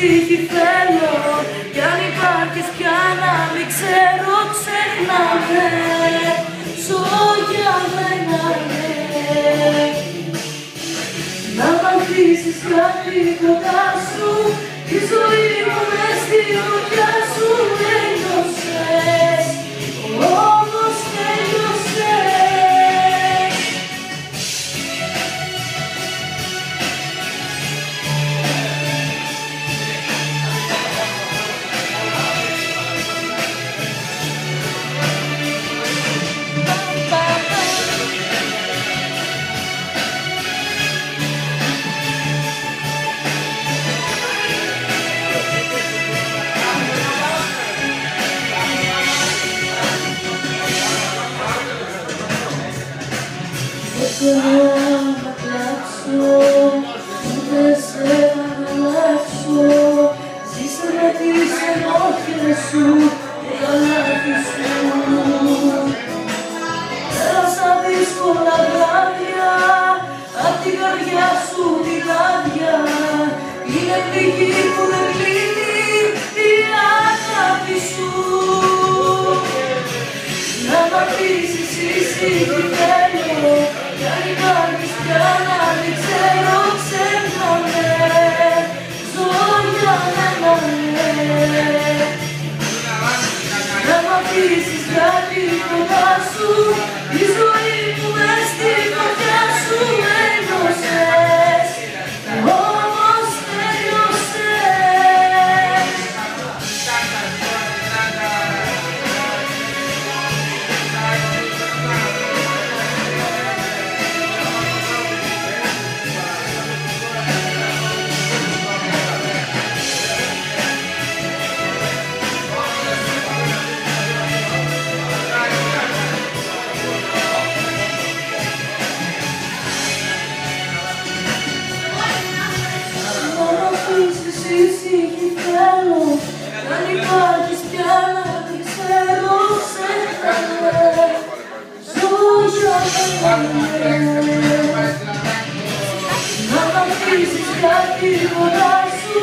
ήσυχη θέλω. Κι αν υπάρχεις πια να μην ξέρω, ξεχνάμε. Ζω για μένα, ναι. Να μ' αφήσεις κάτι κοντά σου, η ζωή μου μες στη φωτιά σου. Ένιωσες, όμως τέλειωσες. Δεν να κλάψω, ούτε σε να αλλάξω. Ζήσε με τις ενόχες σου και τα λάθη σου. Πέρασα δύσκολα βράδια, απ' την καρδιά σου τη λάδια. Είναι πληγή που δεν κλείνει η αγάπη σου. Να μ' αφήσεις ήσυχη θέλω. Κι αν υπάρχεις πια να μην ξέρω, ξεχνάμε. Ζω για μένα, ναι. Να μ' αφήσεις κάτι κοντά σου, η ζωή μου μες στη φωτιά σου. Ένιωσες, όμως τέλειωσες. Ήσυχη θέλω, κι αν υπάρχεις πια να μην ξέρω, ξεχνάμε. Ζω για μένα, ναι. Να μ' αφήσεις κάτι κοντά σου.